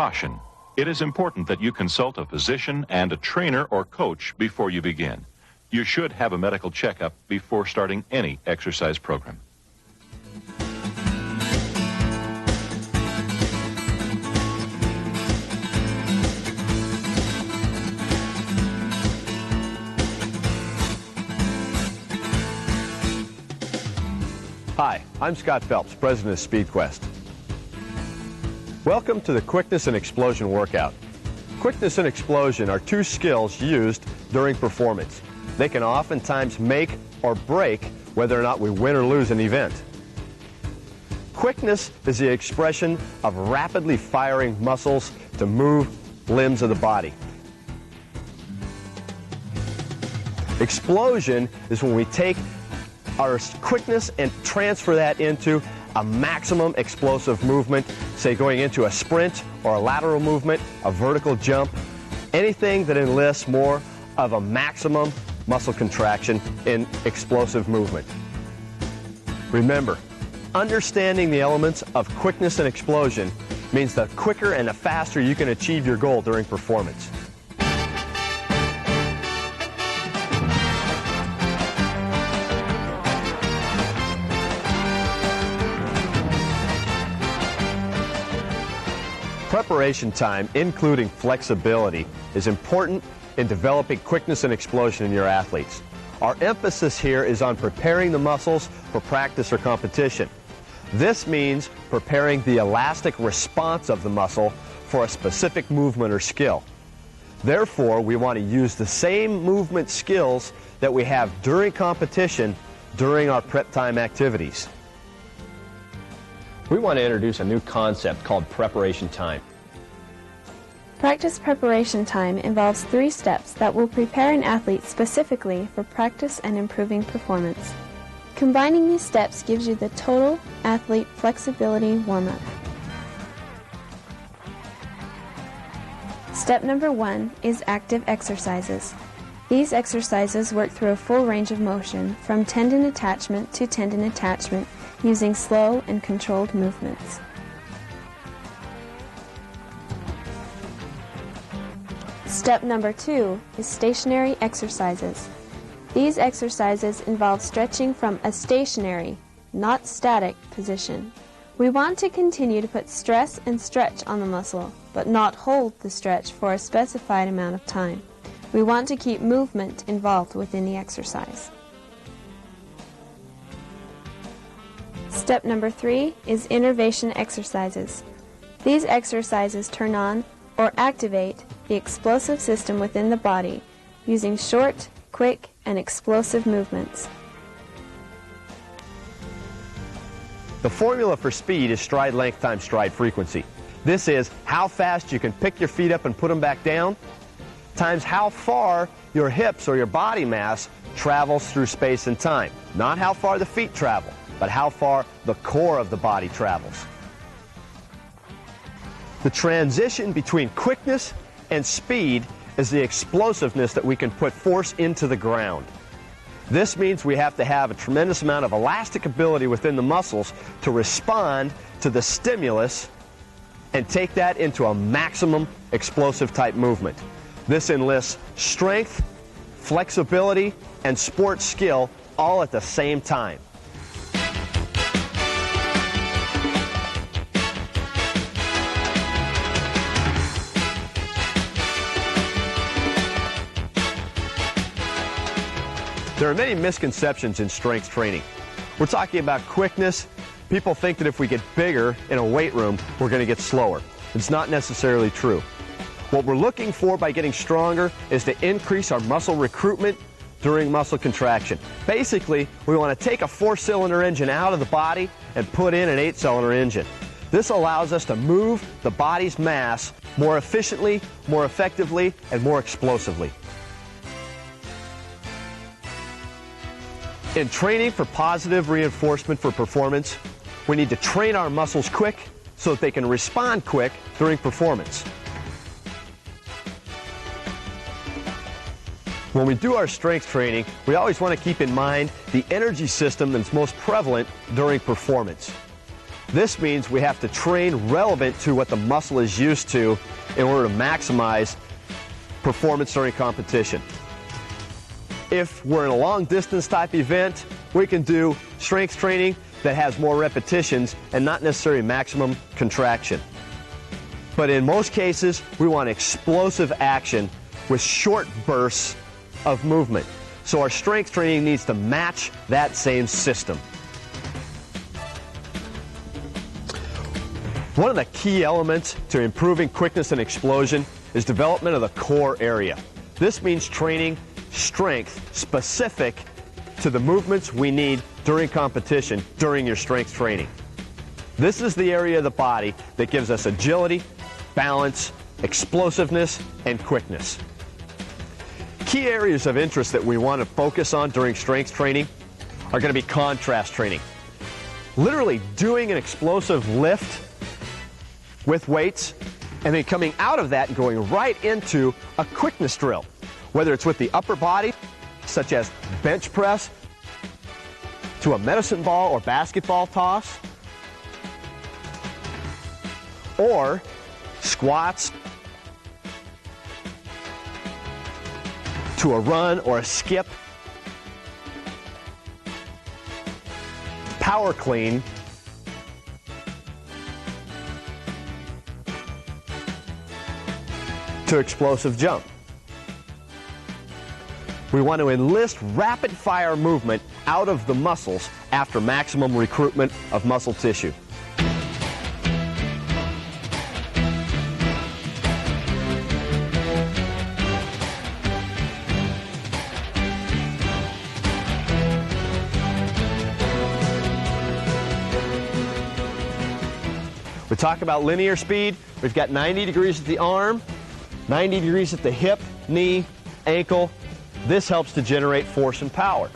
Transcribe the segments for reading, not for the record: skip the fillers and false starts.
Caution. It is important that you consult a physician and a trainer or coach before you begin. You should have a medical checkup before starting any exercise program. Hi, I'm Scott Phelps, president of SpeedQuest. Welcome to the Quickness and Explosion workout. Quickness and explosion are two skills used during performance. They can oftentimes make or break whether or not we win or lose an event. Quickness is the expression of rapidly firing muscles to move limbs of the body. Explosion is when we take our quickness and transfer that into a maximum explosive movement, say going into a sprint or a lateral movement, a vertical jump, anything that enlists more of a maximum muscle contraction in explosive movement. Remember, understanding the elements of quickness and explosion means the quicker and the faster you can achieve your goal during performance. Preparation time, including flexibility, is important in developing quickness and explosion in your athletes. Our emphasis here is on preparing the muscles for practice or competition. This means preparing the elastic response of the muscle for a specific movement or skill. Therefore, we want to use the same movement skills that we have during competition during our prep time activities. We want to introduce a new concept called preparation time. Practice preparation time involves 3 steps that will prepare an athlete specifically for practice and improving performance. Combining these steps gives you the total athlete flexibility warm-up. Step number 1 is active exercises. These exercises work through a full range of motion, from tendon attachment to tendon attachment, using slow and controlled movements. Step number 2 is stationary exercises. These exercises involve stretching from a stationary, not static, position. We want to continue to put stress and stretch on the muscle, but not hold the stretch for a specified amount of time. We want to keep movement involved within the exercise. Step number 3 is innervation exercises. These exercises turn on or activate the explosive system within the body using short, quick, and explosive movements. The formula for speed is stride length times stride frequency. This is how fast you can pick your feet up and put them back down, times how far your hips or your body mass travels through space and time. Not how far the feet travel, but how far the core of the body travels. The transition between quickness and speed is the explosiveness that we can put force into the ground. This means we have to have a tremendous amount of elastic ability within the muscles to respond to the stimulus and take that into a maximum explosive type movement. This enlists strength, flexibility, and sports skill all at the same time. There are many misconceptions in strength training. We're talking about quickness. People think that if we get bigger in a weight room, we're going to get slower. It's not necessarily true. What we're looking for by getting stronger is to increase our muscle recruitment during muscle contraction. Basically, we want to take a 4-cylinder engine out of the body and put in an 8-cylinder engine. This allows us to move the body's mass more efficiently, more effectively, and more explosively. In training for positive reinforcement for performance, we need to train our muscles quick so that they can respond quick during performance. When we do our strength training, we always want to keep in mind the energy system that's most prevalent during performance. This means we have to train relevant to what the muscle is used to in order to maximize performance during competition. If we're in a long distance type event, we can do strength training that has more repetitions and not necessarily maximum contraction. But in most cases, we want explosive action with short bursts of movement. So our strength training needs to match that same system. One of the key elements to improving quickness and explosion is development of the core area. This means training strength specific to the movements we need during competition during your strength training. This is the area of the body that gives us agility, balance, explosiveness, and quickness. Key areas of interest that we want to focus on during strength training are going to be contrast training. Literally doing an explosive lift with weights and then coming out of that and going right into a quickness drill, whether it's with the upper body, such as bench press, to a medicine ball or basketball toss, or squats, to a run or a skip, power clean, to explosive jump. We want to enlist rapid fire movement out of the muscles after maximum recruitment of muscle tissue. We talk about linear speed. We've got 90 degrees at the arm, 90 degrees at the hip, knee, ankle. This helps to generate force and power.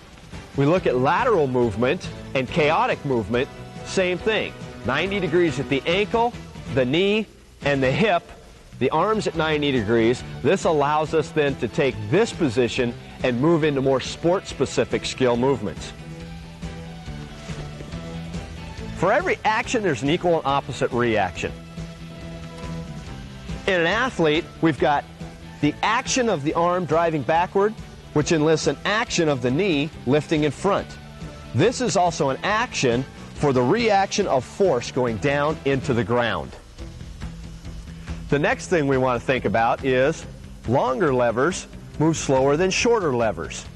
We look at lateral movement and chaotic movement, same thing. 90 degrees at the ankle, the knee, and the hip. The arms at 90 degrees. This allows us then to take this position and move into more sport-specific skill movements. For every action, there's an equal and opposite reaction. In an athlete, we've got the action of the arm driving backward, which enlists an action of the knee lifting in front. This is also an action for the reaction of force going down into the ground. The next thing we want to think about is longer levers move slower than shorter levers.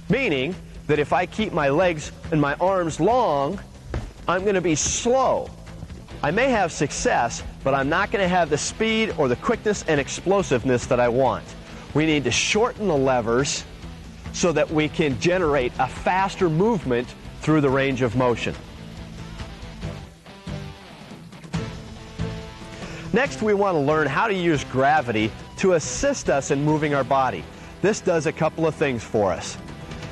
Meaning that if I keep my legs and my arms long, I'm going to be slow. I may have success, but I'm not going to have the speed or the quickness and explosiveness that I want. We need to shorten the levers so that we can generate a faster movement through the range of motion. Next, we want to learn how to use gravity to assist us in moving our body. This does a couple of things for us.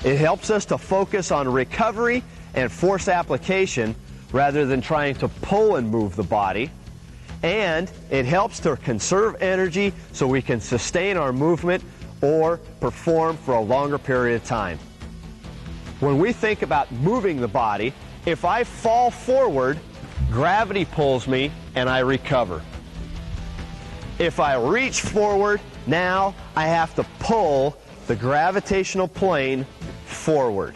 It helps us to focus on recovery and force application rather than trying to pull and move the body. And it helps to conserve energy so we can sustain our movement or perform for a longer period of time. When we think about moving the body, if I fall forward, gravity pulls me and I recover. If I reach forward, now I have to pull the gravitational plane forward.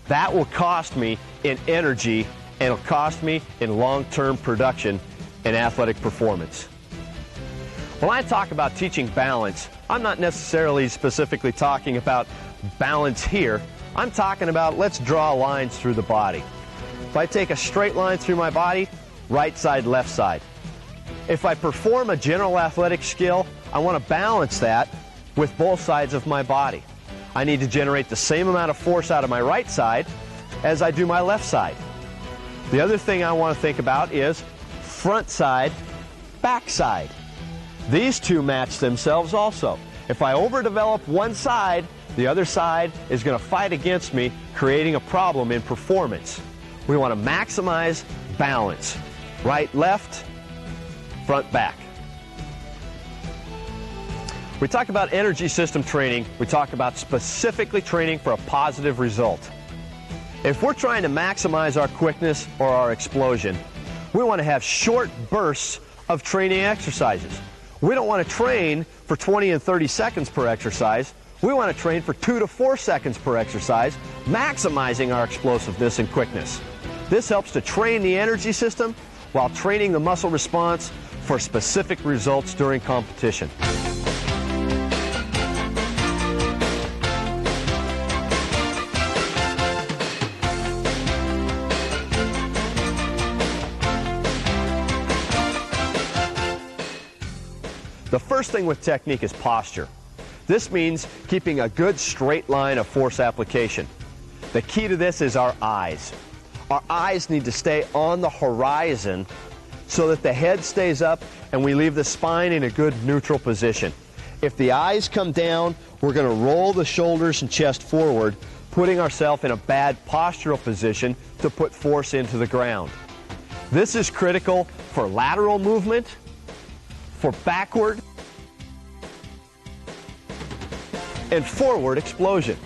That will cost me in energy and it'll cost me in long-term production and athletic performance. When I talk about teaching balance, I'm not necessarily specifically talking about balance here. I'm talking about let's draw lines through the body. If I take a straight line through my body, right side, left side. If I perform a general athletic skill, I want to balance that with both sides of my body. I need to generate the same amount of force out of my right side as I do my left side. The other thing I want to think about is front side, back side. These two match themselves also. If I overdevelop one side, the other side is going to fight against me, creating a problem in performance. We want to maximize balance. Right, left, front, back. We talk about energy system training. We talk about specifically training for a positive result. If we're trying to maximize our quickness or our explosion, We want to have short bursts of training exercises. We don't want to train for 20 and 30 seconds per exercise. We want to train for 2 to 4 seconds per exercise, maximizing our explosiveness and quickness. This helps to train the energy system while training the muscle response for specific results during competition. The first thing with technique is posture. This means keeping a good straight line of force application. The key to this is our eyes. Our eyes need to stay on the horizon so that the head stays up and we leave the spine in a good neutral position. If the eyes come down, we're going to roll the shoulders and chest forward, putting ourselves in a bad postural position to put force into the ground. This is critical for lateral movement, for backward and forward explosion.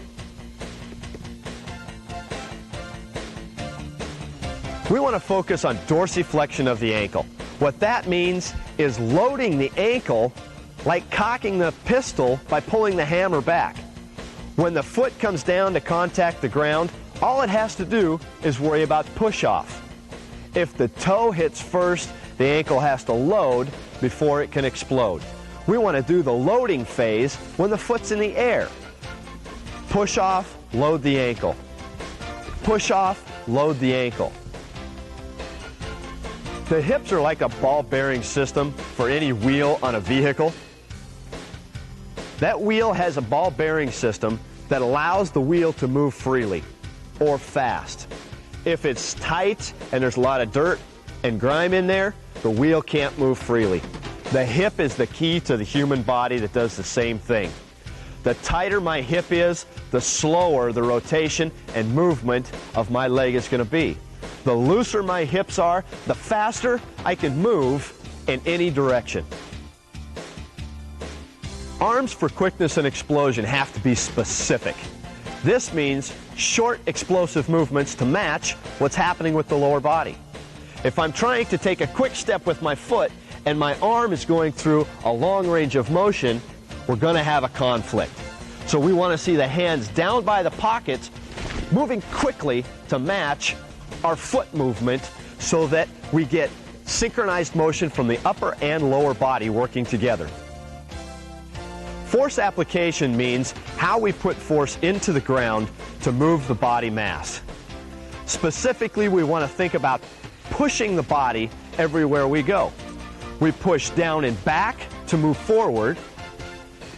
We want to focus on dorsiflexion of the ankle. What that means is loading the ankle like cocking the pistol by pulling the hammer back. When the foot comes down to contact the ground, all it has to do is worry about push-off. If the toe hits first, the ankle has to load before it can explode. We want to do the loading phase when the foot's in the air. Push off, load the ankle. Push off, load the ankle. The hips are like a ball bearing system for any wheel on a vehicle. That wheel has a ball bearing system that allows the wheel to move freely or fast. If it's tight and there's a lot of dirt and grime in there, the wheel can't move freely. The hip is the key to the human body that does the same thing. The tighter my hip is, the slower the rotation and movement of my leg is going to be. The looser my hips are, the faster I can move in any direction. Arms for quickness and explosion have to be specific. This means short explosive movements to match what's happening with the lower body. If I'm trying to take a quick step with my foot and my arm is going through a long range of motion, we're going to have a conflict. So we want to see the hands down by the pockets moving quickly to match our foot movement so that we get synchronized motion from the upper and lower body working together. Force application means how we put force into the ground to move the body mass. Specifically, we want to think about pushing the body everywhere we go. We push down and back to move forward.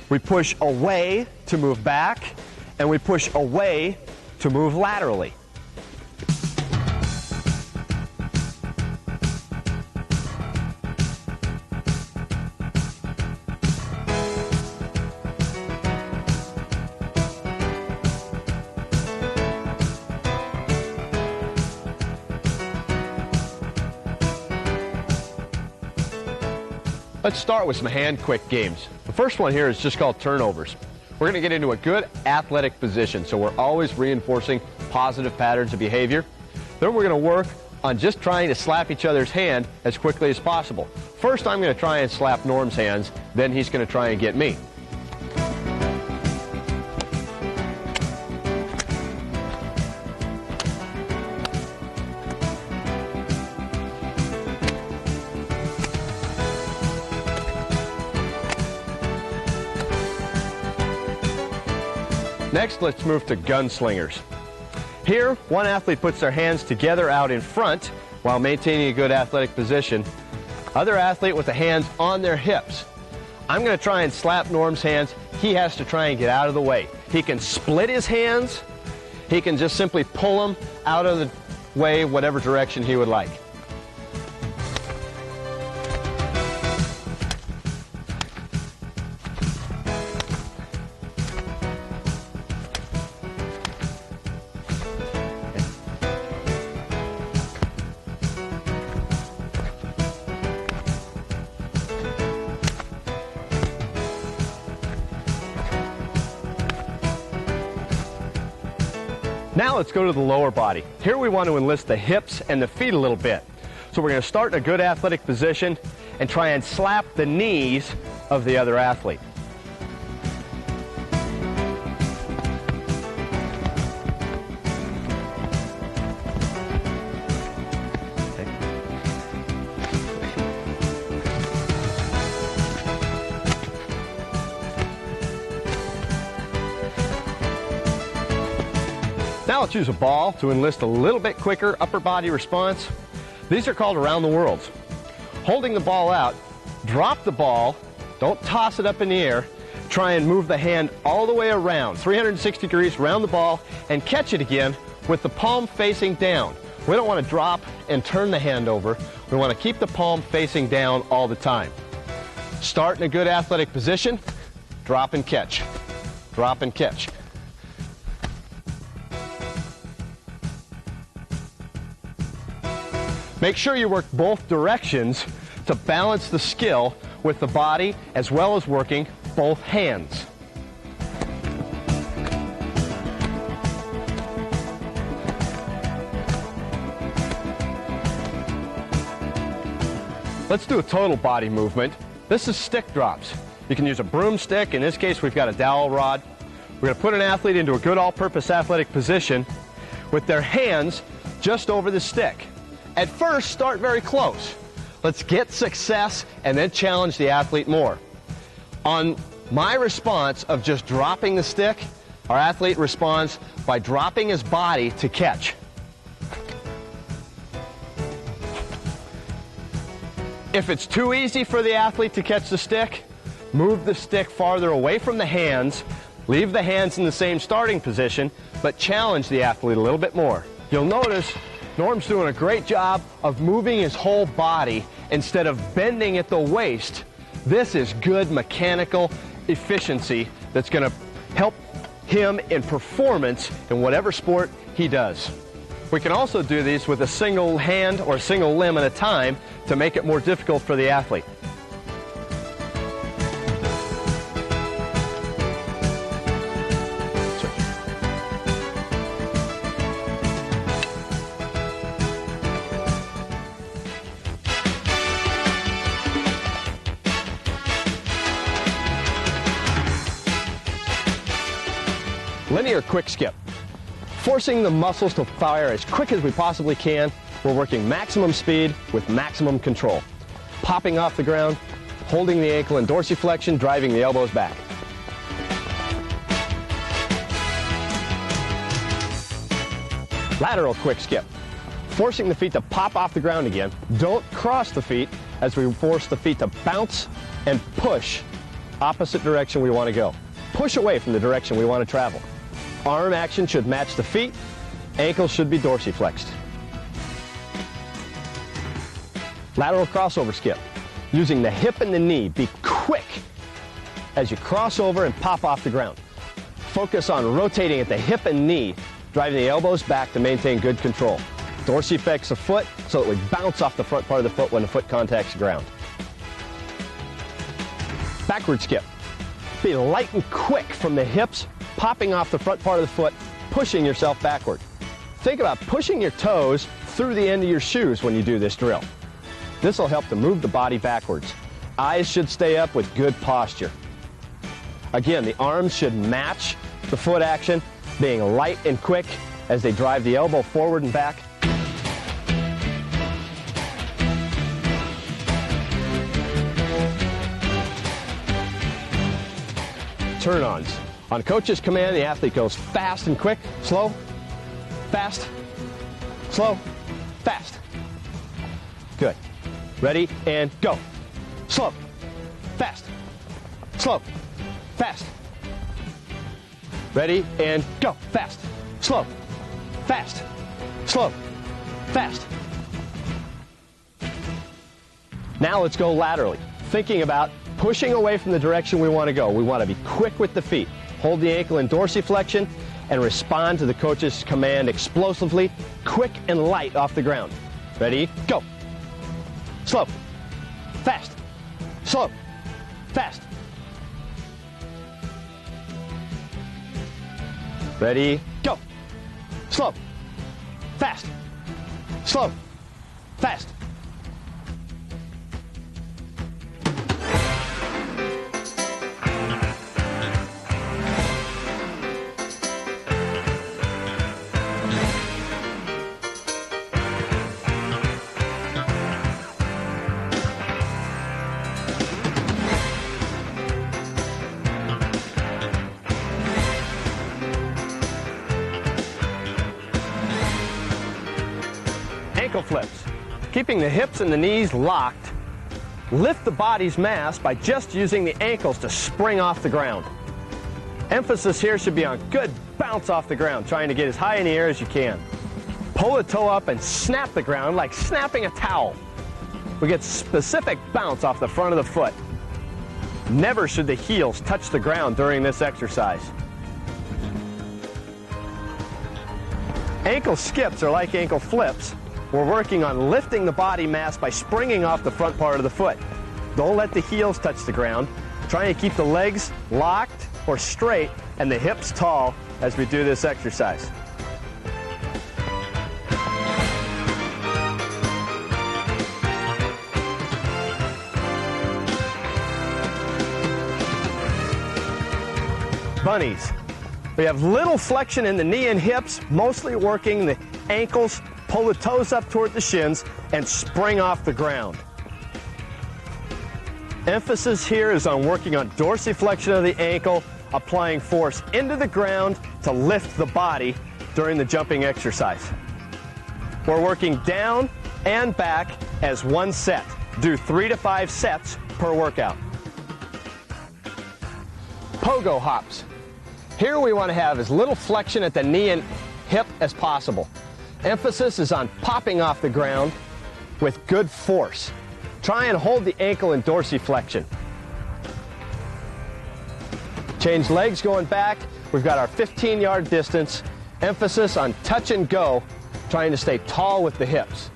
We push away to move back, and we push away to move laterally. Let's start with some hand quick games. The first one here is just called turnovers. We're going to get into a good athletic position, so we're always reinforcing positive patterns of behavior. Then we're going to work on just trying to slap each other's hand as quickly as possible. First, I'm going to try and slap Norm's hands, then he's going to try and get me. Next, let's move to gunslingers. Here, one athlete puts their hands together out in front while maintaining a good athletic position. Other athlete with the hands on their hips. I'm going to try and slap Norm's hands. He has to try and get out of the way. He can split his hands. He can just simply pull them out of the way, whatever direction he would like. Now let's go to the lower body. Here we want to enlist the hips and the feet a little bit. So we're going to start in a good athletic position and try and slap the knees of the other athlete. Now let's use a ball to enlist a little bit quicker upper body response. These are called around the worlds. Holding the ball out, drop the ball, don't toss it up in the air, try and move the hand all the way around, 360 degrees around the ball, and catch it again with the palm facing down. We don't want to drop and turn the hand over. We want to keep the palm facing down all the time. Start in a good athletic position, drop and catch, drop and catch. Make sure you work both directions to balance the skill with the body as well as working both hands. Let's do a total body movement. This is stick drops. You can use a broomstick. In this case, we've got a dowel rod. We're going to put an athlete into a good all-purpose athletic position with their hands just over the stick. At first, start very close. Let's get success and then challenge the athlete more. On my response of just dropping the stick, our athlete responds by dropping his body to catch. If it's too easy for the athlete to catch the stick, move the stick farther away from the hands, leave the hands in the same starting position, but challenge the athlete a little bit more. You'll notice Norm's doing a great job of moving his whole body instead of bending at the waist. This is good mechanical efficiency that's going to help him in performance in whatever sport he does. We can also do these with a single hand or a single limb at a time to make it more difficult for the athlete. Linear quick skip. Forcing the muscles to fire as quick as we possibly can. We're working maximum speed with maximum control. Popping off the ground, holding the ankle in dorsiflexion, driving the elbows back. Lateral quick skip. Forcing the feet to pop off the ground again. Don't cross the feet as we force the feet to bounce and push opposite direction we want to go. Push away from the direction we want to travel. Arm action should match the feet. Ankles should be dorsiflexed. Lateral crossover skip. Using the hip and the knee, be quick as you cross over and pop off the ground. Focus on rotating at the hip and knee, driving the elbows back to maintain good control. Dorsiflex the foot so that we bounce off the front part of the foot when the foot contacts the ground. Backward skip. Be light and quick from the hips, popping off the front part of the foot, pushing yourself backward. Think about pushing your toes through the end of your shoes when you do this drill. This will help to move the body backwards. Eyes should stay up with good posture. Again, the arms should match the foot action, being light and quick as they drive the elbow forward and back. Turn-ons. On coach's command, the athlete goes fast and quick, slow, fast, slow, fast. Good. Ready, and go. Slow, fast, slow, fast. Ready, and go. Fast, slow, fast, slow, fast. Now let's go laterally, thinking about pushing away from the direction we want to go. We want to be quick with the feet. Hold the ankle in dorsiflexion and respond to the coach's command explosively, quick and light off the ground. Ready, go. Slow, fast, slow, fast. Ready, go. Slow, fast, slow, fast. ankle flips. Keeping the hips and the knees locked, lift the body's mass by just using the ankles to spring off the ground. Emphasis here should be on good bounce off the ground, trying to get as high in the air as you can. Pull the toe up and snap the ground like snapping a towel. We get specific bounce off the front of the foot. Never should the heels touch the ground during this exercise. Ankle skips are like ankle flips. We're working on lifting the body mass by springing off the front part of the foot. Don't let the heels touch the ground. Try to keep the legs locked or straight and the hips tall as we do this exercise. Bunnies. We have little flexion in the knee and hips, mostly working the ankles. Pull the toes up toward the shins and spring off the ground. Emphasis here is on working on dorsiflexion of the ankle, applying force into the ground to lift the body during the jumping exercise. We're working down and back as one set. Do 3 to 5 sets per workout. Pogo hops. Here we want to have as little flexion at the knee and hip as possible. Emphasis is on popping off the ground with good force. Try and hold the ankle in dorsiflexion. Change legs going back. We've got our 15-yard distance. Emphasis on touch and go, trying to stay tall with the hips.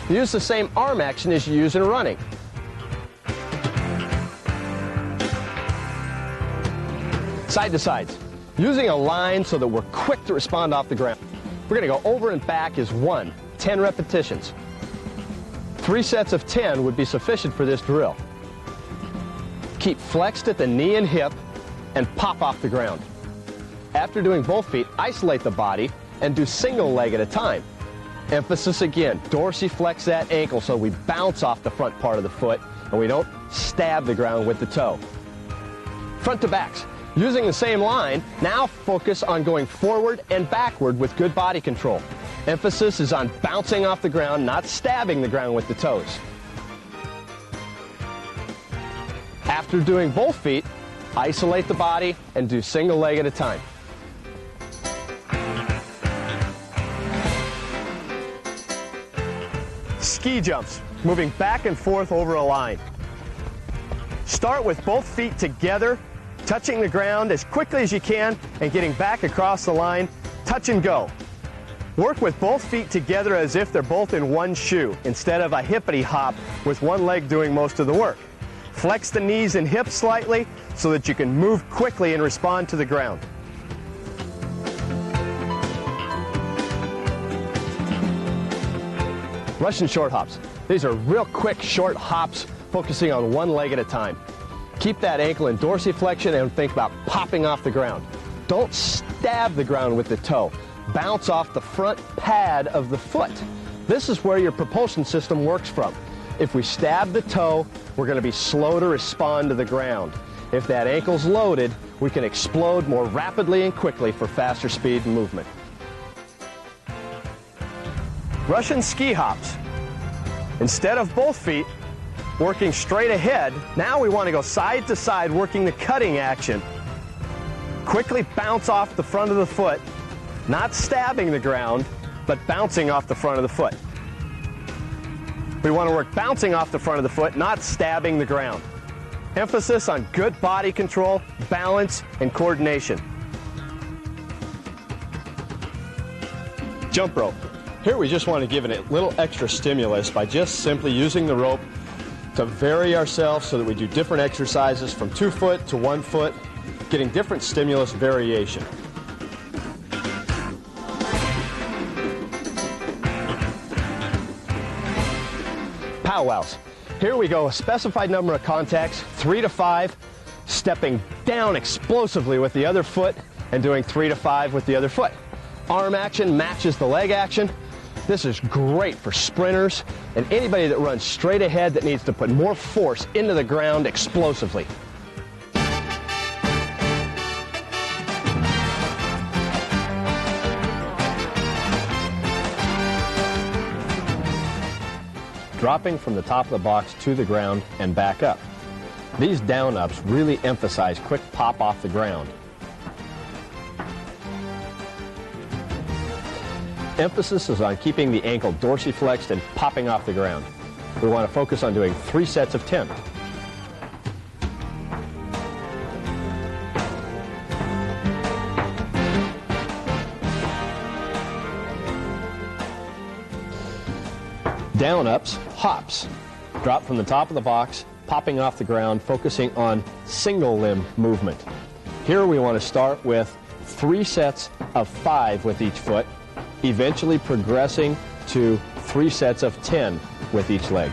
Use the same arm action as you use in running. Side to sides. Using a line so that we're quick to respond off the ground. We're going to go over and back is 1, 10 repetitions. 3 sets of 10 would be sufficient for this drill. Keep flexed at the knee and hip and pop off the ground. After doing both feet, isolate the body and do single leg at a time. Emphasis again, dorsiflex that ankle so we bounce off the front part of the foot and we don't stab the ground with the toe. Front to backs. Using the same line, now focus on going forward and backward with good body control. Emphasis is on bouncing off the ground, not stabbing the ground with the toes. After doing both feet, isolate the body and do single leg at a time. Ski jumps, moving back and forth over a line. Start with both feet together, touching the ground as quickly as you can and getting back across the line, touch and go. Work with both feet together as if they're both in one shoe instead of a hippity hop with one leg doing most of the work. Flex the knees and hips slightly so that you can move quickly and respond to the ground. Russian short hops. These are real quick short hops focusing on one leg at a time. Keep that ankle in dorsiflexion and think about popping off the ground. Don't stab the ground with the toe. Bounce off the front pad of the foot. This is where your propulsion system works from. If we stab the toe, we're going to be slow to respond to the ground. If that ankle's loaded, we can explode more rapidly and quickly for faster speed and movement. Russian ski hops. Instead of both feet, working straight ahead, now we want to go side to side, working the cutting action. Quickly bounce off the front of the foot, not stabbing the ground, but bouncing off the front of the foot. We want to work bouncing off the front of the foot, not stabbing the ground. Emphasis on good body control, balance, and coordination. Jump rope. Here we just want to give it a little extra stimulus by just simply using the rope to vary ourselves so that we do different exercises from 2 foot to 1 foot, getting different stimulus variation. Powwows. Here we go, a specified number of contacts, 3 to 5, stepping down explosively with the other foot and doing 3 to 5 with the other foot. Arm action matches the leg action. This is great for sprinters and anybody that runs straight ahead that needs to put more force into the ground explosively. dropping from the top of the box to the ground and back up. These down-ups really emphasize quick pop off the ground. Emphasis is on keeping the ankle dorsiflexed and popping off the ground. We want to focus on doing 3 sets of 10. Down-ups, hops. Drop from the top of the box, popping off the ground, focusing on single limb movement. Here we want to start with 3 sets of 5 with each foot, eventually progressing to 3 sets of 10 with each leg.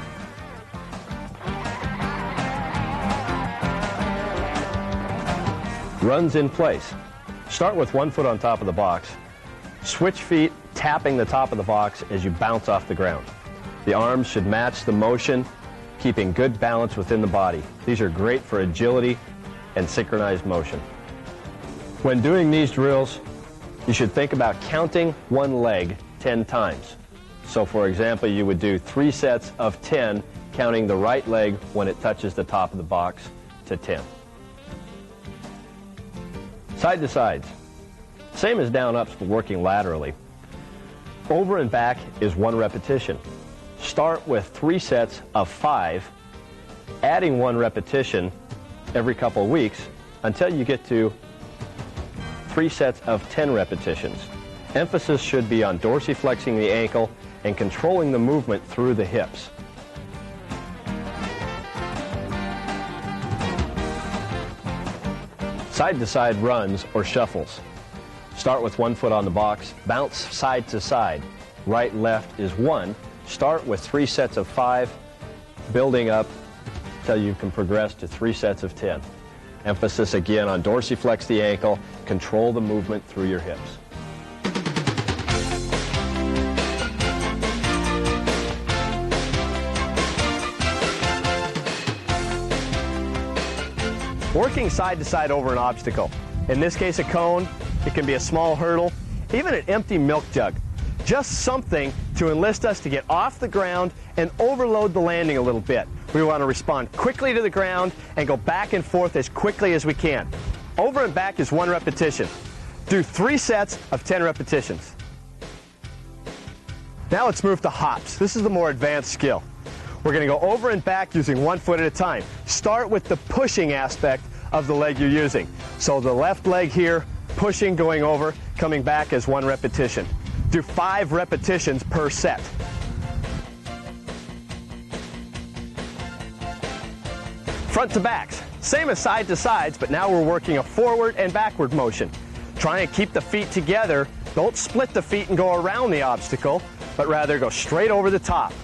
Runs in place. Start with 1 foot on top of the box. Switch feet, tapping the top of the box as you bounce off the ground. The arms should match the motion, keeping good balance within the body. These are great for agility and synchronized motion. When doing these drills, you should think about counting one leg 10 times. So for example, you would do 3 sets of 10, counting the right leg when it touches the top of the box to 10. Side to sides. Same as down ups, but working laterally. Over and back is 1 repetition. Start with 3 sets of 5, adding 1 repetition every couple of weeks until you get to 3 sets of 10 repetitions. Emphasis should be on dorsiflexing the ankle and controlling the movement through the hips. Side-to-side runs or shuffles. Start with 1 foot on the box, bounce side to side. Right, left is 1. Start with 3 sets of 5, building up till you can progress to 3 sets of 10. Emphasis again on dorsiflex the ankle, control the movement through your hips. Working side to side over an obstacle. In this case, a cone. It can be a small hurdle, even an empty milk jug. Just something to enlist us to get off the ground and overload the landing a little bit. We want to respond quickly to the ground and go back and forth as quickly as we can. Over and back is 1 repetition. Do 3 sets of 10 repetitions. Now let's move to hops. This is the more advanced skill. We're going to go over and back using 1 foot at a time. Start with the pushing aspect of the leg you're using. So the left leg here, pushing, going over, coming back as 1 repetition. Do 5 repetitions per set. Front to backs. Same as side to sides, but now we're working a forward and backward motion. Try and keep the feet together. Don't split the feet and go around the obstacle, but rather go straight over the top.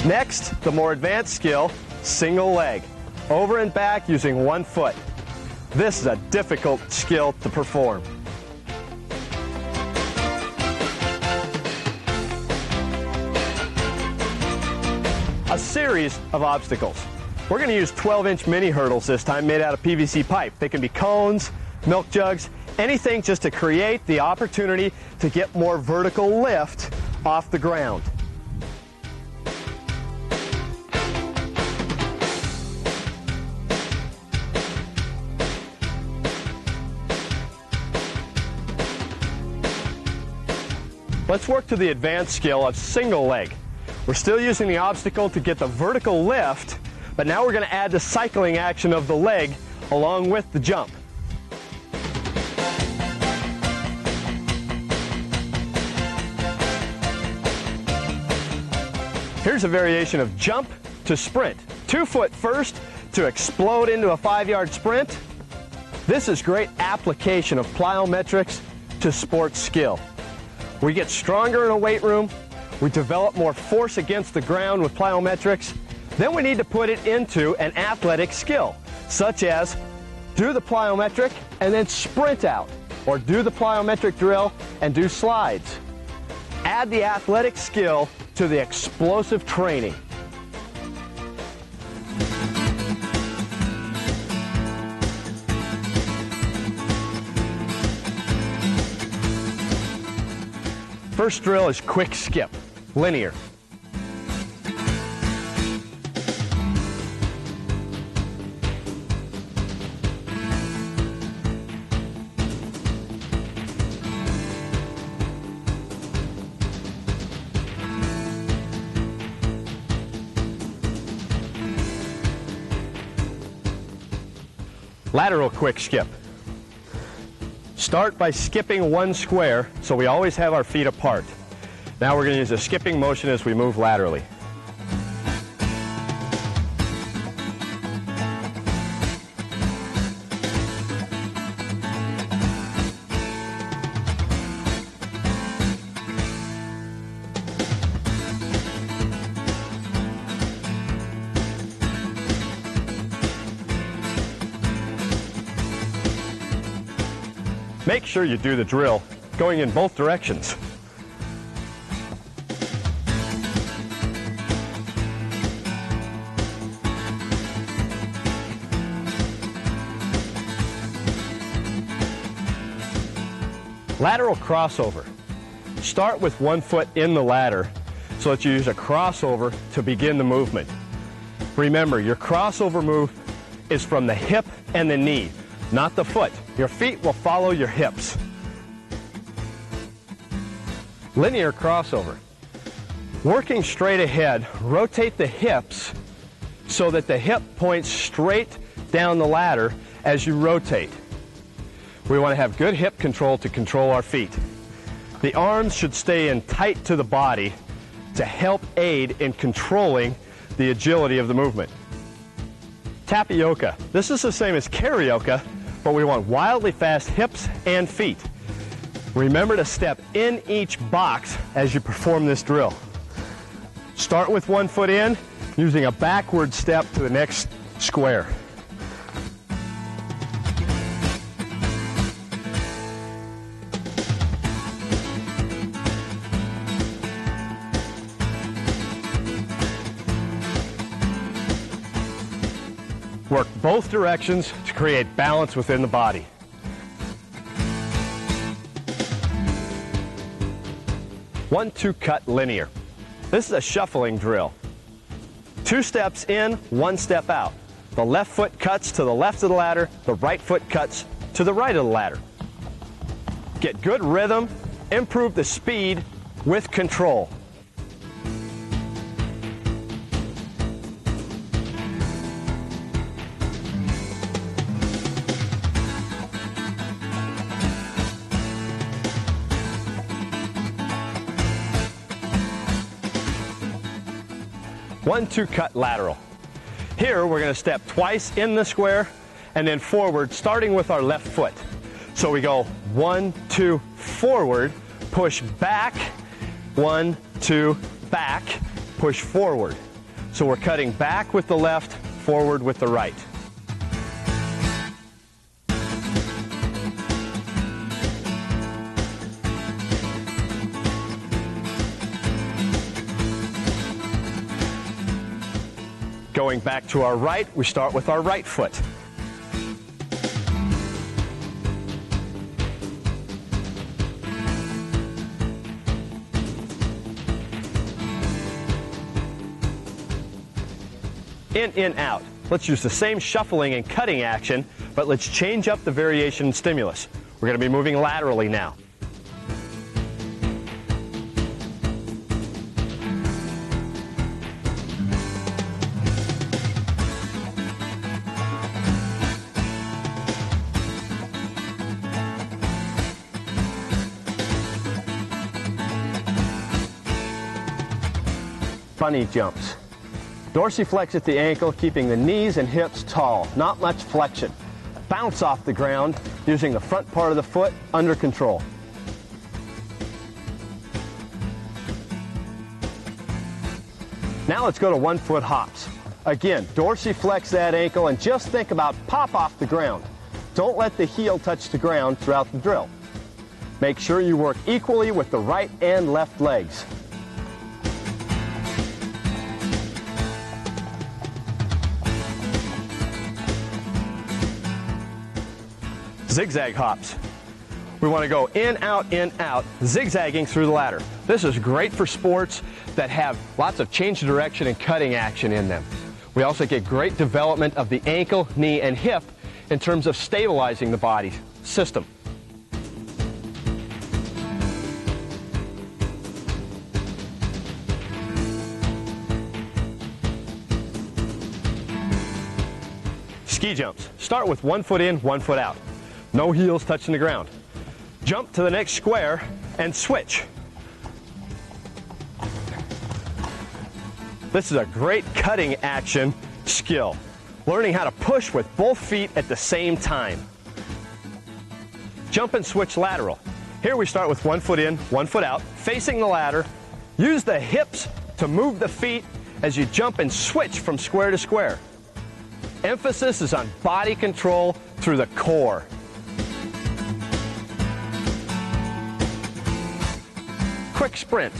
Next, the more advanced skill, single leg. Over and back using 1 foot. This is a difficult skill to perform. A series of obstacles. We're going to use 12-inch mini hurdles this time, made out of PVC pipe. They can be cones, milk jugs, anything just to create the opportunity to get more vertical lift off the ground. Let's work to the advanced skill of single leg. We're still using the obstacle to get the vertical lift, but now we're going to add the cycling action of the leg along with the jump. Here's a variation of jump to sprint. 2 foot first to explode into a 5-yard sprint. This is great application of plyometrics to sports skill. We get stronger in a weight room. We develop more force against the ground with plyometrics. Then we need to put it into an athletic skill, such as do the plyometric and then sprint out, or do the plyometric drill and do slides. Add the athletic skill to the explosive training. first drill is quick skip, linear. Lateral quick skip. Start by skipping one square, so we always have our feet apart. Now we're going to use a skipping motion as we move laterally. Make sure you do the drill going in both directions. Lateral crossover. Start with one foot in the ladder so that you use a crossover to begin the movement. Remember, your crossover move is from the hip and the knee, not the foot. Your feet will follow your hips. Linear crossover. Working straight ahead, rotate the hips so that the hip points straight down the ladder as you rotate. We want to have good hip control to control our feet. The arms should stay in tight to the body to help aid in controlling the agility of the movement. Tapioca. This is the same as karaoke, but we want wildly fast hips and feet. Remember to step in each box as you perform this drill. Start with one foot in, using a backward step to the next square. Work both directions to create balance within the body. One-two cut linear. This is a shuffling drill. 2 steps in, 1 step out. The left foot cuts to the left of the ladder, the right foot cuts to the right of the ladder. Get good rhythm, improve the speed with control. One-two cut lateral. Here we're going to step twice in the square and then forward, starting with our left foot. So we go 1, 2, forward, push back, 1, 2, back, push forward. So we're cutting back with the left, forward with the right. Going back to our right, we start with our right foot. In, out. Let's use the same shuffling and cutting action, but let's change up the variation and stimulus. We're going to be moving laterally now. Bunny jumps. Dorsiflex at the ankle, keeping the knees and hips tall, not much flexion. Bounce off the ground using the front part of the foot under control. Now let's go to 1-foot hops. Again, dorsiflex that ankle and just think about pop off the ground. Don't let the heel touch the ground throughout the drill. Make sure you work equally with the right and left legs. Zigzag hops. We want to go in, out, zigzagging through the ladder. This is great for sports that have lots of change of direction and cutting action in them. We also get great development of the ankle, knee, and hip in terms of stabilizing the body system. Ski jumps. Start with 1 foot in, 1 foot out. No heels touching the ground. Jump to the next square and switch. This is a great cutting action skill. Learning how to push with both feet at the same time. Jump and switch lateral. Here we start with 1 foot in, 1 foot out, facing the ladder. Use the hips to move the feet as you jump and switch from square to square. Emphasis is on body control through the core. Quick sprint.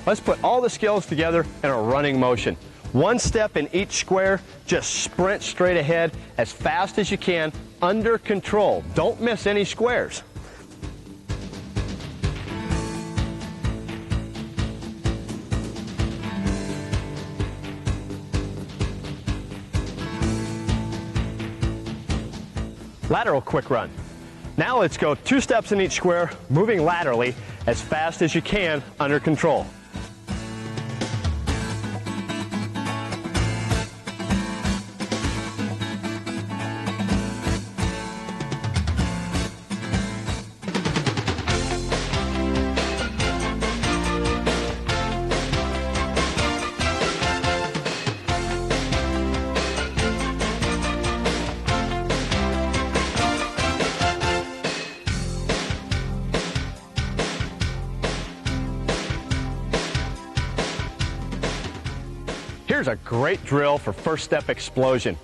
Let's put all the skills together in a running motion. 1 step in each square, just sprint straight ahead as fast as you can, under control. Don't miss any squares. Lateral quick run. Now let's go 2 steps in each square, moving laterally as fast as you can under control. Here's a great drill for first step explosion.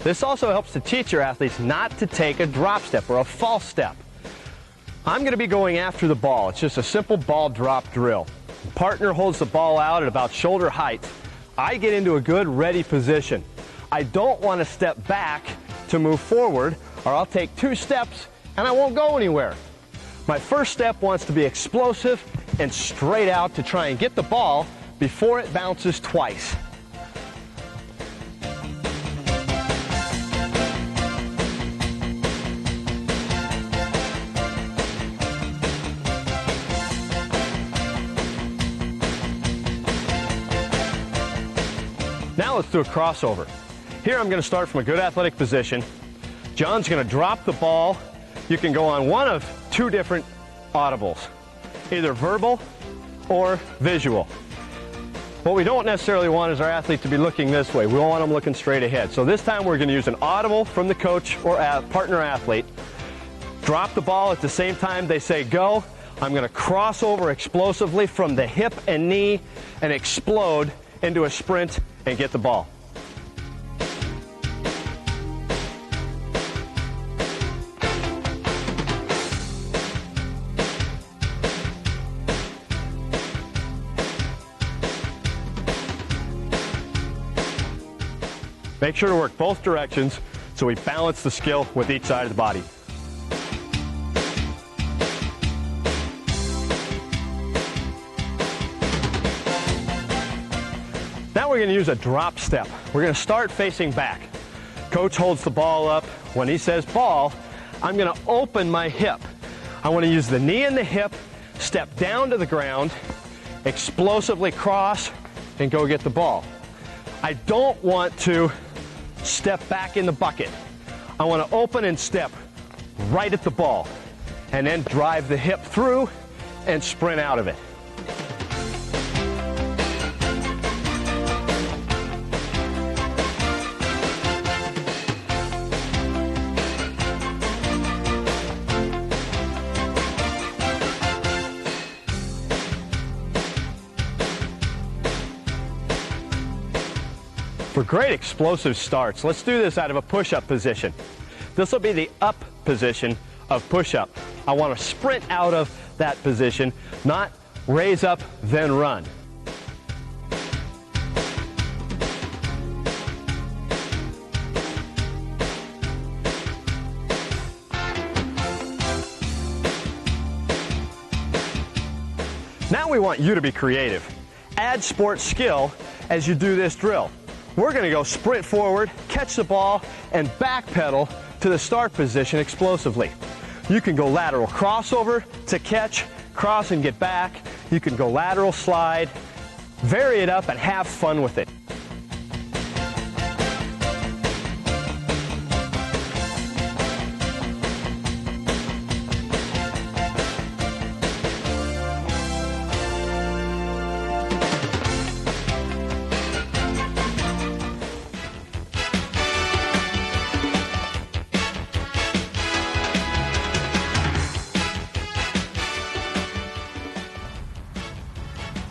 This also helps to teach your athletes not to take a drop step or a false step. I'm going to be going after the ball. It's just a simple ball drop drill. The partner holds the ball out at about shoulder height. I get into a good ready position. I don't want to step back to move forward, or I'll take 2 steps and I won't go anywhere. My first step wants to be explosive and straight out to try and get the ball before it bounces twice. Now let's do a crossover. Here I'm going to start from a good athletic position. John's going to drop the ball. You can go on one of 2 different audibles, either verbal or visual. What we don't necessarily want is our athlete to be looking this way. We want them looking straight ahead. So this time we're going to use an audible from the coach or partner athlete. Drop the ball at the same time they say go. I'm going to cross over explosively from the hip and knee and explode into a sprint and get the ball. Make sure to work both directions so we balance the skill with each side of the body. Now we're going to use a drop step. We're going to start facing back. Coach holds the ball up. When he says ball, I'm going to open my hip. I want to use the knee and the hip, step down to the ground, explosively cross, and go get the ball. I don't want to step back in the bucket. I want to open and step right at the ball, and then drive the hip through and sprint out of it. For great explosive starts, let's do this out of a push-up position. This will be the up position of push-up. I want to sprint out of that position, not raise up, then run. Now we want you to be creative. Add sport skill as you do this drill. We're going to go sprint forward, catch the ball, and backpedal to the start position explosively. You can go lateral crossover to catch, cross and get back. You can go lateral slide. Vary it up and have fun with it.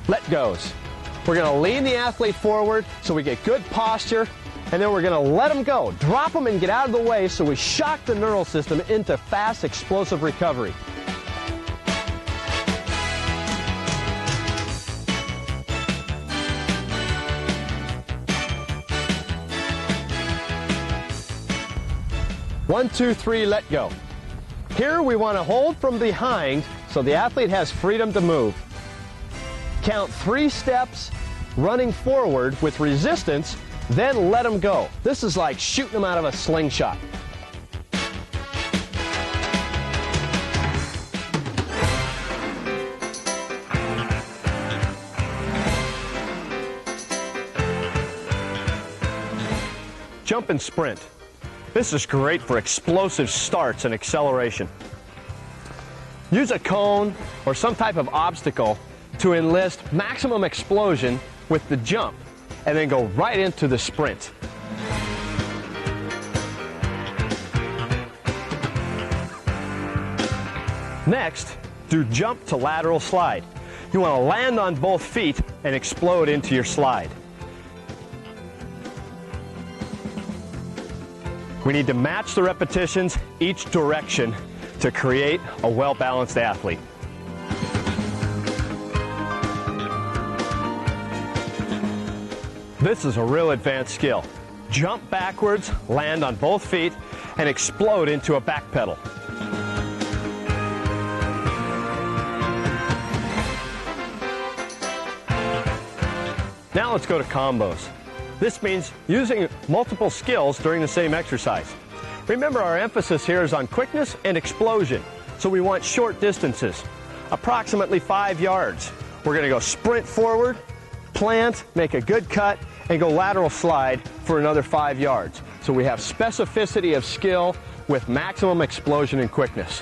Let goes. We're going to lean the athlete forward so we get good posture, and then we're going to let them go. Drop them and get out of the way so we shock the neural system into fast, explosive recovery. One, two, three, let go. Here we want to hold from behind so the athlete has freedom to move. Count 3 steps, running forward with resistance, then let them go. This is like shooting them out of a slingshot. Jump and sprint. This is great for explosive starts and acceleration. Use a cone or some type of obstacle to enlist maximum explosion with the jump, and then go right into the sprint. Next, do jump to lateral slide. You want to land on both feet and explode into your slide. We need to match the repetitions each direction to create a well-balanced athlete. This is a real advanced skill. Jump backwards, land on both feet, and explode into a back pedal. Now let's go to combos. This means using multiple skills during the same exercise. Remember, our emphasis here is on quickness and explosion, so we want short distances, approximately 5 yards. We're going to go sprint forward, plant, make a good cut, and go lateral slide for another 5 yards. So we have specificity of skill with maximum explosion and quickness.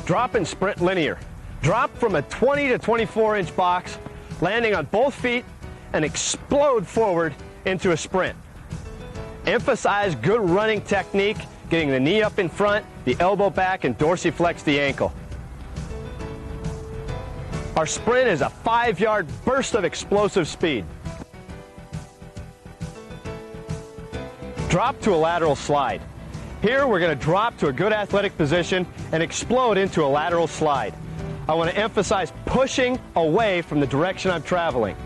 Drop and sprint linear. Drop from a 20 to 24 inch box, landing on both feet, and explode forward into a sprint. Emphasize good running technique, getting the knee up in front, the elbow back, and dorsiflex the ankle. Our sprint is a 5-yard burst of explosive speed. Drop to a lateral slide. Here we're going to drop to a good athletic position and explode into a lateral slide. I want to emphasize pushing away from the direction I'm traveling.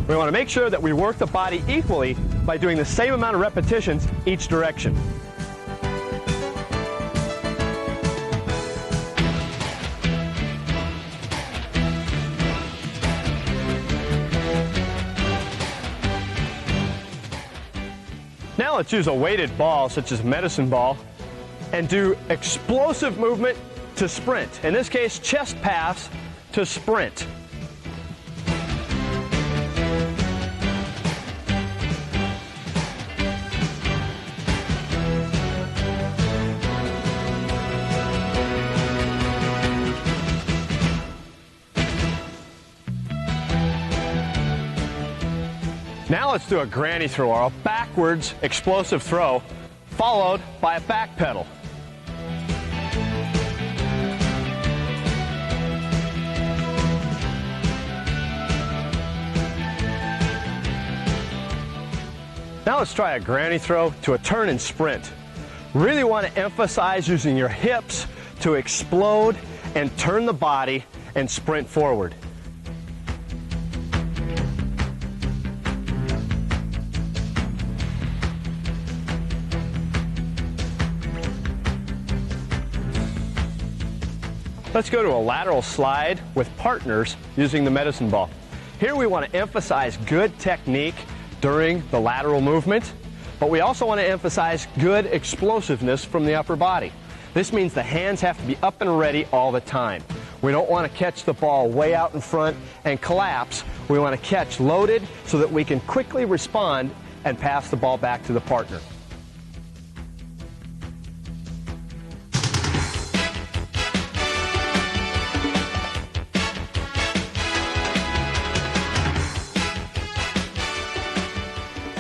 We want to make sure that we work the body equally by doing the same amount of repetitions each direction. Now let's use a weighted ball, such as a medicine ball, and do explosive movement to sprint. In this case, chest pass to sprint. Now let's do a granny throw, or a backwards explosive throw, followed by a back pedal. Now let's try a granny throw to a turn and sprint. Really want to emphasize using your hips to explode and turn the body and sprint forward. Let's go to a lateral slide with partners using the medicine ball. Here we want to emphasize good technique during the lateral movement, but we also want to emphasize good explosiveness from the upper body. This means the hands have to be up and ready all the time. We don't want to catch the ball way out in front and collapse. We want to catch loaded so that we can quickly respond and pass the ball back to the partner.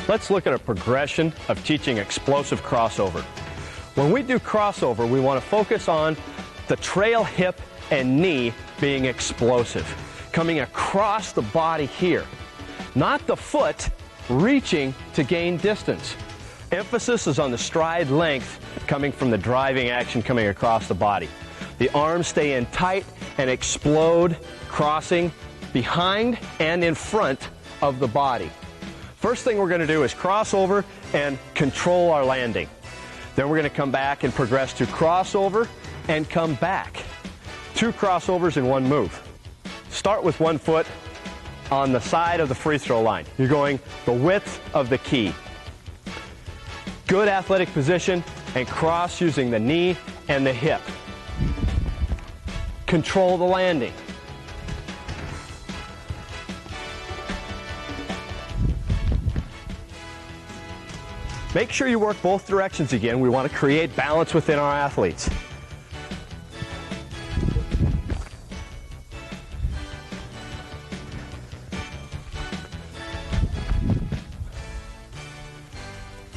Let's look at a progression of teaching explosive crossover. When we do crossover, we want to focus on the trail hip and knee being explosive, coming across the body here, not the foot reaching to gain distance. Emphasis is on the stride length coming from the driving action coming across the body. The arms stay in tight and explode, crossing behind and in front of the body. First thing we're going to do is cross over and control our landing. Then we're going to come back and progress to crossover and come back. 2 crossovers in one move. Start with one foot on the side of the free throw line. You're going the width of the key. Good athletic position and cross using the knee and the hip. Control the landing. Make sure you work both directions again. We want to create balance within our athletes.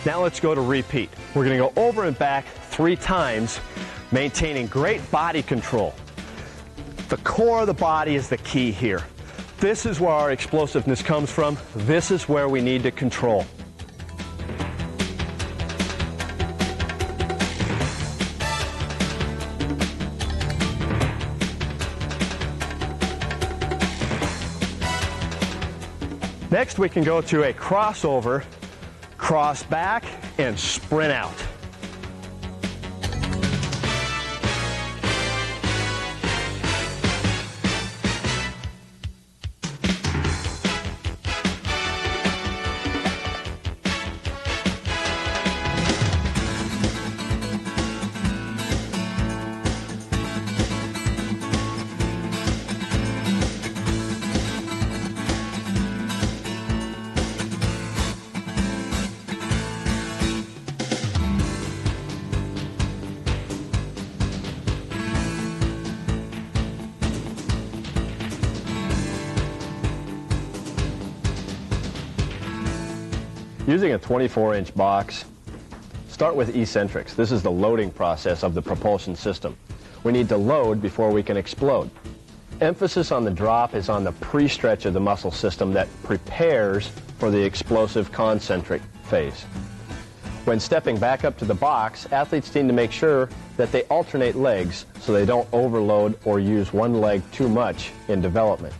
Now let's go to repeat. We're going to go over and back 3 times, maintaining great body control. The core of the body is the key here. This is where our explosiveness comes from. This is where we need to control. Next, we can go to a crossover, cross back, and sprint out. Using a 24-inch box, start with eccentrics. This is the loading process of the propulsion system. We need to load before we can explode. Emphasis on the drop is on the pre-stretch of the muscle system that prepares for the explosive concentric phase. When stepping back up to the box, athletes need to make sure that they alternate legs so they don't overload or use one leg too much in development.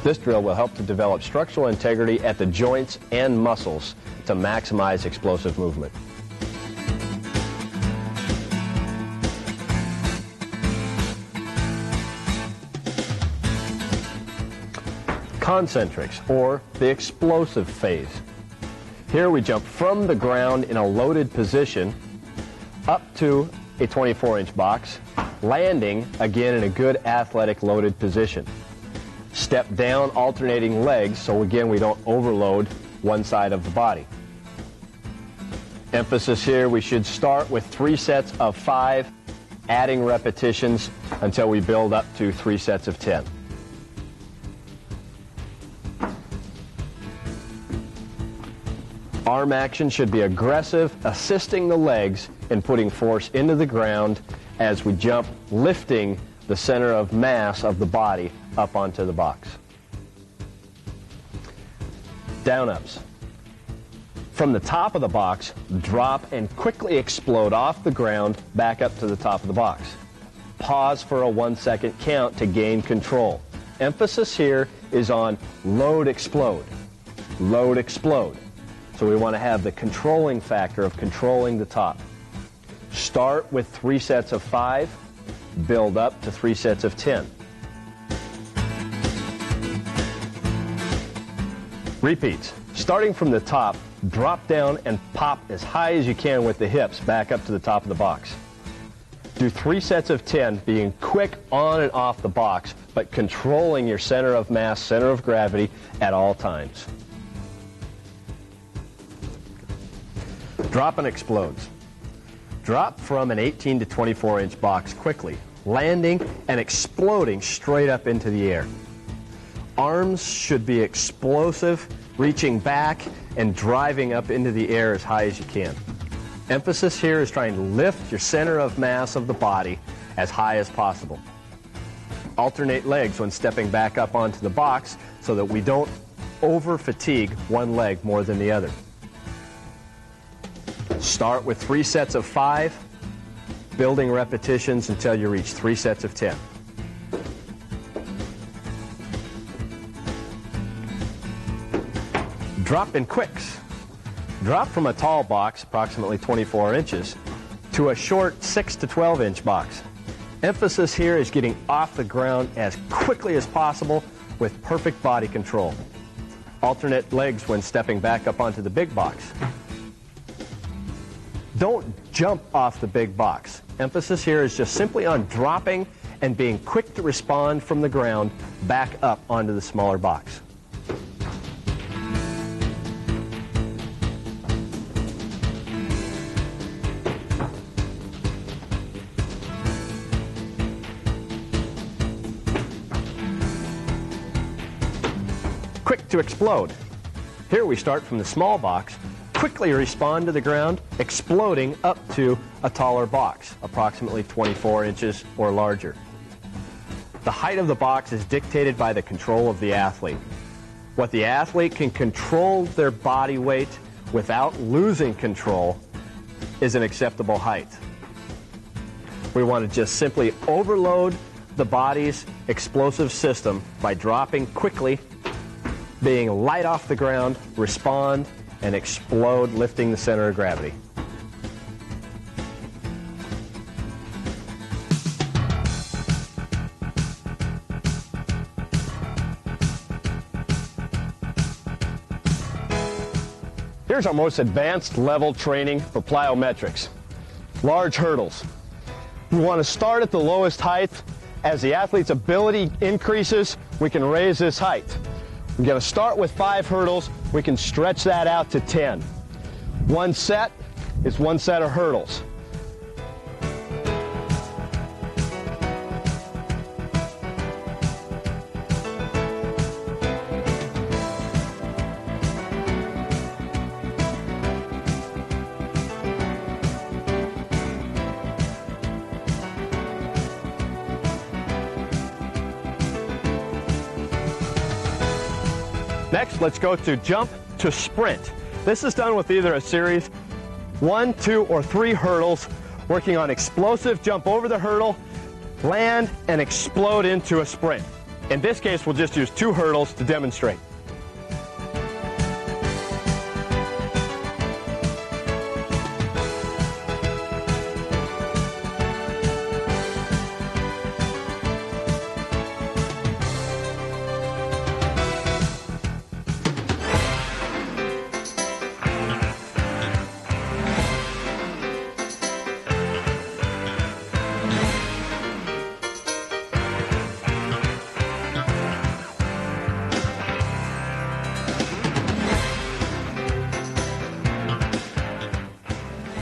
This drill will help to develop structural integrity at the joints and muscles to maximize explosive movement. Concentrics, or the explosive phase. Here we jump from the ground in a loaded position up to a 24-inch box, landing again in a good athletic loaded position. Step down, alternating legs, so again we don't overload one side of the body. Emphasis here, we should start with 3 sets of 5, adding repetitions until we build up to 3 sets of 10. Arm action should be aggressive, assisting the legs in putting force into the ground as we jump, lifting the center of mass of the body up onto the box. Down-ups. From the top of the box, drop and quickly explode off the ground back up to the top of the box. Pause for a 1-second count to gain control. Emphasis here is on load, explode. Load, explode. So we want to have the controlling factor of controlling the top. Start with 3 sets of 5, build up to 3 sets of 10. Repeats. Starting from the top, drop down and pop as high as you can with the hips back up to the top of the box. Do 3 sets of 10, being quick on and off the box, but controlling your center of mass, center of gravity at all times. Drop and explodes. Drop from an 18 to 24 inch box quickly, landing and exploding straight up into the air. Arms should be explosive, reaching back and driving up into the air as high as you can. Emphasis here is trying to lift your center of mass of the body as high as possible. Alternate legs when stepping back up onto the box so that we don't over-fatigue one leg more than the other. Start with 3 sets of 5, building repetitions until you reach 3 sets of 10. Drop in quicks. Drop from a tall box, approximately 24 inches, to a short 6 to 12 inch box. Emphasis here is getting off the ground as quickly as possible with perfect body control. Alternate legs when stepping back up onto the big box. Don't jump off the big box. Emphasis here is just simply on dropping and being quick to respond from the ground back up onto the smaller box. Quick to explode. Here we start from the small box, quickly respond to the ground, exploding up to a taller box, approximately 24 inches or larger. The height of the box is dictated by the control of the athlete. What the athlete can control their body weight without losing control is an acceptable height. We want to just simply overload the body's explosive system by dropping quickly, being light off the ground, respond, and explode, lifting the center of gravity. Here's our most advanced level training for plyometrics. Large hurdles. We want to start at the lowest height. As the athlete's ability increases, we can raise this height. We're going to start with 5 hurdles. We can stretch that out to 10. 1 set is 1 set of hurdles. Next, let's go to jump to sprint. This is done with either a series 1, 2, or 3 hurdles, working on explosive jump over the hurdle, land, and explode into a sprint. In this case, we'll just use 2 hurdles to demonstrate.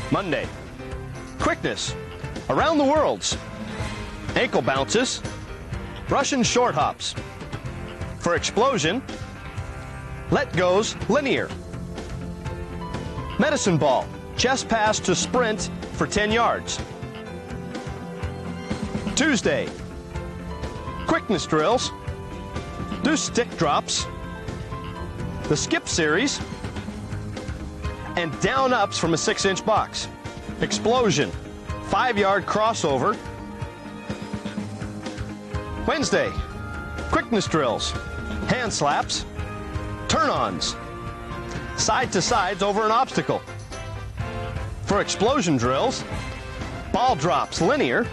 Monday, quickness, around the worlds, ankle bounces, Russian short hops. For explosion, let goes linear. Medicine ball, chest pass to sprint for 10 yards. Tuesday, quickness drills, do stick drops, the skip series, and down ups from a 6-inch box. Explosion, 5-yard crossover. Wednesday, quickness drills, hand slaps, turn-ons, side to sides over an obstacle. For explosion drills, ball drops linear,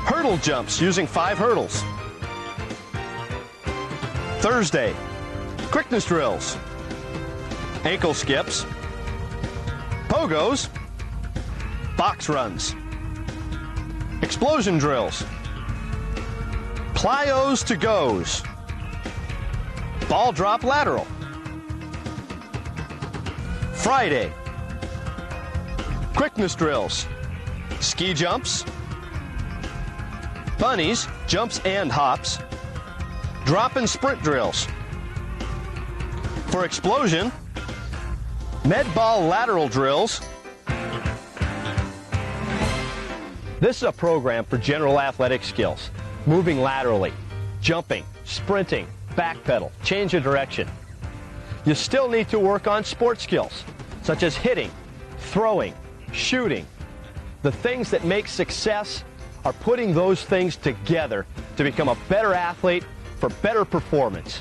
hurdle jumps using 5 hurdles. Thursday, quickness drills, ankle skips, pogos, box runs, explosion drills, plyos to goes, ball drop lateral. Friday, quickness drills, ski jumps, bunnies, jumps and hops, drop and sprint drills. For explosion, med ball lateral drills. This is a program for general athletic skills, moving laterally, jumping, sprinting, back pedal, change of direction. You still need to work on sports skills, such as hitting, throwing, shooting. The things that make success are putting those things together to become a better athlete for better performance.